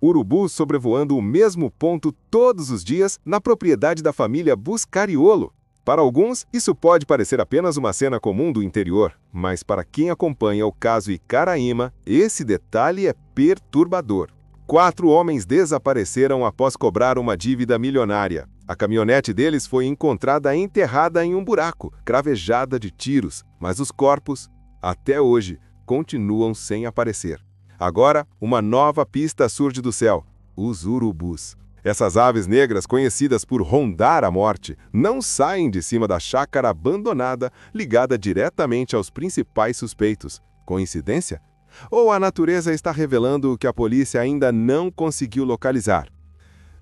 Urubus sobrevoando o mesmo ponto todos os dias na propriedade da família Buscariolo. Para alguns, isso pode parecer apenas uma cena comum do interior, mas para quem acompanha o caso Icaraíma, esse detalhe é perturbador. 4 homens desapareceram após cobrar uma dívida milionária. A caminhonete deles foi encontrada enterrada em um buraco, cravejada de tiros, mas os corpos, até hoje, continuam sem aparecer. Agora, uma nova pista surge do céu: os urubus. Essas aves negras, conhecidas por rondar a morte, não saem de cima da chácara abandonada, ligada diretamente aos principais suspeitos. Coincidência? Ou a natureza está revelando o que a polícia ainda não conseguiu localizar?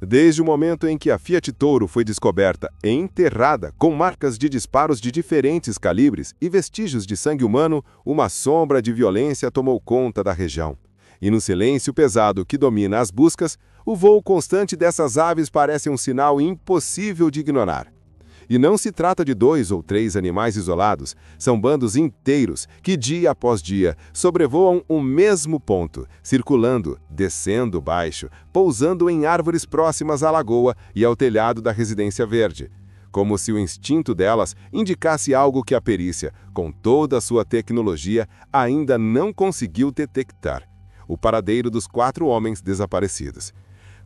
Desde o momento em que a Fiat Toro foi descoberta e enterrada com marcas de disparos de diferentes calibres e vestígios de sangue humano, uma sombra de violência tomou conta da região. E no silêncio pesado que domina as buscas, o voo constante dessas aves parece um sinal impossível de ignorar. E não se trata de 2 ou 3 animais isolados, são bandos inteiros que, dia após dia, sobrevoam o mesmo ponto, circulando, descendo baixo, pousando em árvores próximas à lagoa e ao telhado da residência verde. Como se o instinto delas indicasse algo que a perícia, com toda a sua tecnologia, ainda não conseguiu detectar: o paradeiro dos 4 homens desaparecidos.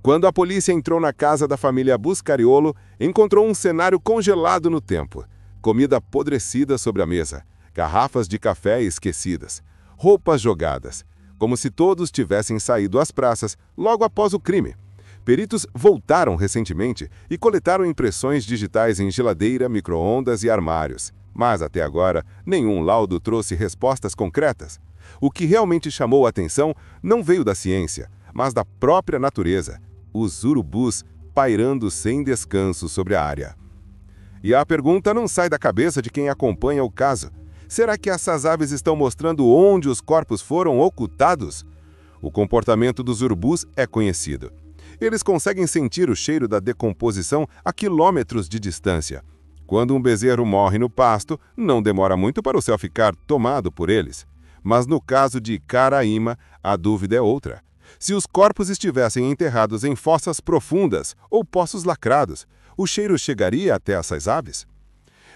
Quando a polícia entrou na casa da família Buscariolo, encontrou um cenário congelado no tempo. Comida apodrecida sobre a mesa, garrafas de café esquecidas, roupas jogadas, como se todos tivessem saído às praças logo após o crime. Peritos voltaram recentemente e coletaram impressões digitais em geladeira, micro-ondas e armários. Mas até agora, nenhum laudo trouxe respostas concretas. O que realmente chamou a atenção não veio da ciência, mas da própria natureza: os urubus pairando sem descanso sobre a área. E a pergunta não sai da cabeça de quem acompanha o caso: será que essas aves estão mostrando onde os corpos foram ocultados? O comportamento dos urubus é conhecido. Eles conseguem sentir o cheiro da decomposição a quilômetros de distância. Quando um bezerro morre no pasto, não demora muito para o céu ficar tomado por eles. Mas no caso de Icaraíma, a dúvida é outra. Se os corpos estivessem enterrados em fossas profundas ou poços lacrados, o cheiro chegaria até essas aves?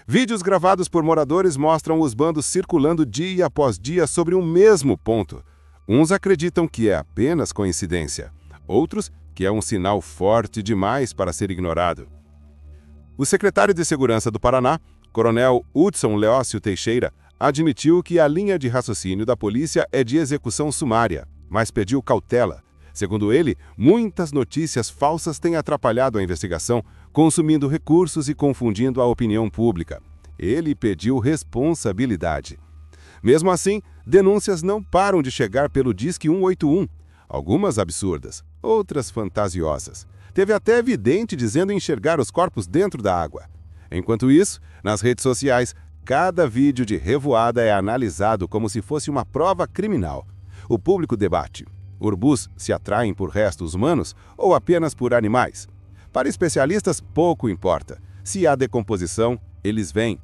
Vídeos gravados por moradores mostram os bandos circulando dia após dia sobre o mesmo ponto. Uns acreditam que é apenas coincidência, outros que é um sinal forte demais para ser ignorado. O secretário de Segurança do Paraná, Coronel Hudson Leócio Teixeira, admitiu que a linha de raciocínio da polícia é de execução sumária, mas pediu cautela. Segundo ele, muitas notícias falsas têm atrapalhado a investigação, consumindo recursos e confundindo a opinião pública. Ele pediu responsabilidade. Mesmo assim, denúncias não param de chegar pelo Disque 181. Algumas absurdas, outras fantasiosas. Teve até vidente dizendo enxergar os corpos dentro da água. Enquanto isso, nas redes sociais, cada vídeo de revoada é analisado como se fosse uma prova criminal. O público debate: urubus se atraem por restos humanos ou apenas por animais? Para especialistas, pouco importa. Se há decomposição, eles vêm.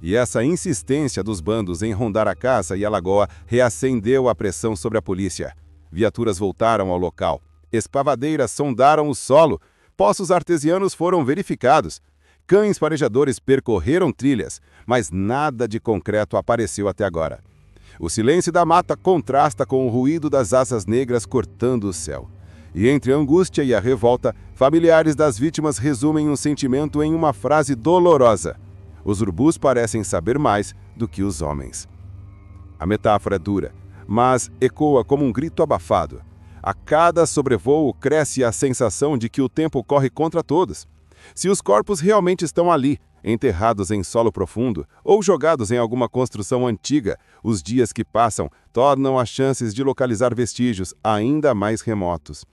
E essa insistência dos bandos em rondar a casa e a lagoa reacendeu a pressão sobre a polícia. Viaturas voltaram ao local. Escavadeiras sondaram o solo. Poços artesianos foram verificados. Cães farejadores percorreram trilhas, mas nada de concreto apareceu até agora. O silêncio da mata contrasta com o ruído das asas negras cortando o céu. E entre a angústia e a revolta, familiares das vítimas resumem um sentimento em uma frase dolorosa: os urubus parecem saber mais do que os homens. A metáfora é dura, mas ecoa como um grito abafado. A cada sobrevoo cresce a sensação de que o tempo corre contra todos. Se os corpos realmente estão ali, enterrados em solo profundo ou jogados em alguma construção antiga, os dias que passam tornam as chances de localizar vestígios ainda mais remotos.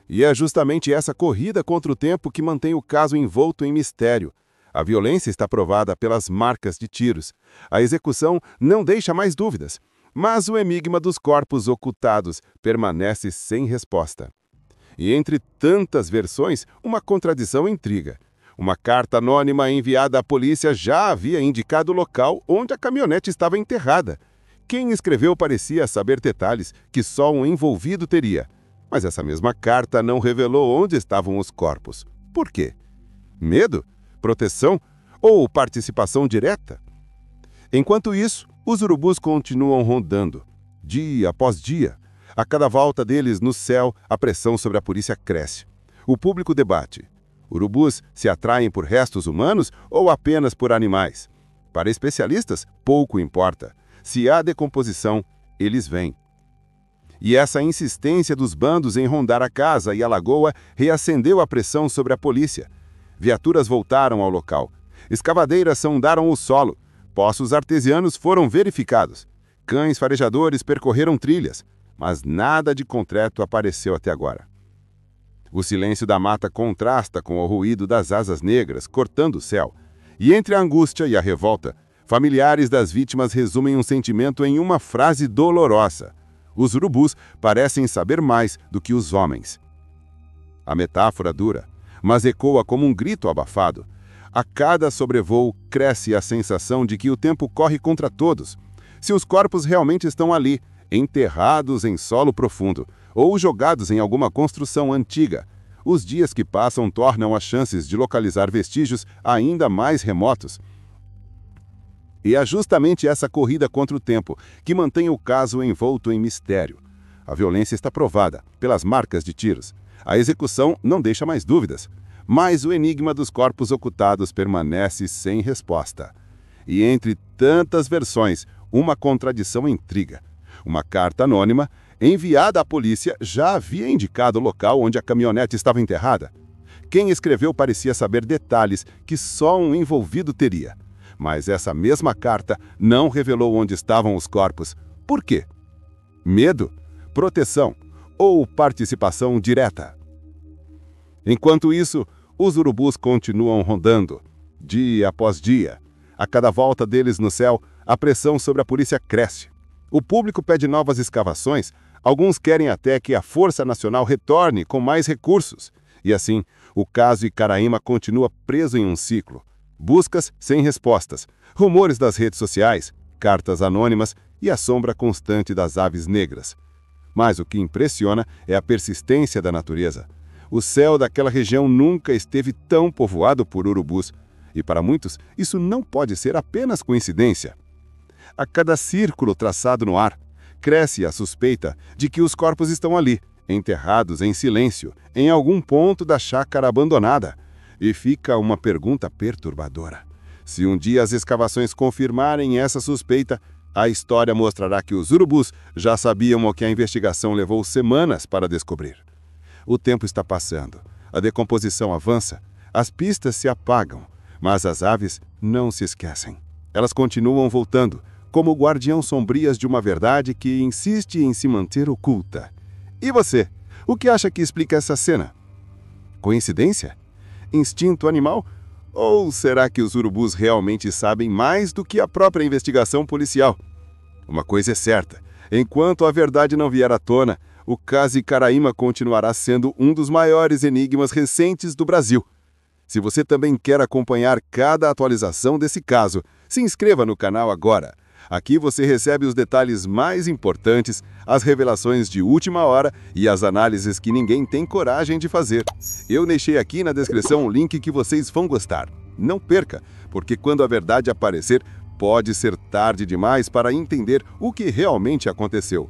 E é justamente essa corrida contra o tempo que mantém o caso envolto em mistério. A violência está provada pelas marcas de tiros. A execução não deixa mais dúvidas, mas o enigma dos corpos ocultados permanece sem resposta. E entre tantas versões, uma contradição intriga. Uma carta anônima enviada à polícia já havia indicado o local onde a caminhonete estava enterrada. Quem escreveu parecia saber detalhes que só um envolvido teria. Mas essa mesma carta não revelou onde estavam os corpos. Por quê? Medo? Proteção? Ou participação direta? Enquanto isso, os urubus continuam rondando, dia após dia. A cada volta deles no céu, a pressão sobre a polícia cresce. O público debate. Urubus se atraem por restos humanos ou apenas por animais? Para especialistas, pouco importa. Se há decomposição, eles vêm. E essa insistência dos bandos em rondar a casa e a lagoa reacendeu a pressão sobre a polícia. Viaturas voltaram ao local. Escavadeiras sondaram o solo. Poços artesianos foram verificados. Cães farejadores percorreram trilhas. Mas nada de concreto apareceu até agora. O silêncio da mata contrasta com o ruído das asas negras cortando o céu. E entre a angústia e a revolta, familiares das vítimas resumem um sentimento em uma frase dolorosa. Os urubus parecem saber mais do que os homens. A metáfora dura, mas ecoa como um grito abafado. A cada sobrevoo cresce a sensação de que o tempo corre contra todos. Se os corpos realmente estão ali, enterrados em solo profundo, ou jogados em alguma construção antiga, os dias que passam tornam as chances de localizar vestígios ainda mais remotos. E é justamente essa corrida contra o tempo que mantém o caso envolto em mistério. A violência está provada pelas marcas de tiros. A execução não deixa mais dúvidas. Mas o enigma dos corpos ocultados permanece sem resposta. E entre tantas versões, uma contradição intriga. Uma carta anônima, enviada à polícia, já havia indicado o local onde a caminhonete estava enterrada. Quem escreveu parecia saber detalhes que só um envolvido teria. Mas essa mesma carta não revelou onde estavam os corpos. Por quê? Medo? Proteção? Ou participação direta? Enquanto isso, os urubus continuam rondando, dia após dia. A cada volta deles no céu, a pressão sobre a polícia cresce. O público pede novas escavações, alguns querem até que a Força Nacional retorne com mais recursos. E assim, o caso Icaraíma continua preso em um ciclo. Buscas sem respostas, rumores das redes sociais, cartas anônimas e a sombra constante das aves negras. Mas o que impressiona é a persistência da natureza. O céu daquela região nunca esteve tão povoado por urubus, e para muitos isso não pode ser apenas coincidência. A cada círculo traçado no ar, cresce a suspeita de que os corpos estão ali, enterrados em silêncio, em algum ponto da chácara abandonada. E fica uma pergunta perturbadora. Se um dia as escavações confirmarem essa suspeita, a história mostrará que os urubus já sabiam o que a investigação levou semanas para descobrir. O tempo está passando, a decomposição avança, as pistas se apagam, mas as aves não se esquecem. Elas continuam voltando, como guardiãs sombrias de uma verdade que insiste em se manter oculta. E você? O que acha que explica essa cena? Coincidência? Instinto animal? Ou será que os urubus realmente sabem mais do que a própria investigação policial? Uma coisa é certa, enquanto a verdade não vier à tona, o caso Icaraíma continuará sendo um dos maiores enigmas recentes do Brasil. Se você também quer acompanhar cada atualização desse caso, se inscreva no canal agora. Aqui você recebe os detalhes mais importantes, as revelações de última hora e as análises que ninguém tem coragem de fazer. Eu deixei aqui na descrição o link que vocês vão gostar. Não perca, porque quando a verdade aparecer, pode ser tarde demais para entender o que realmente aconteceu.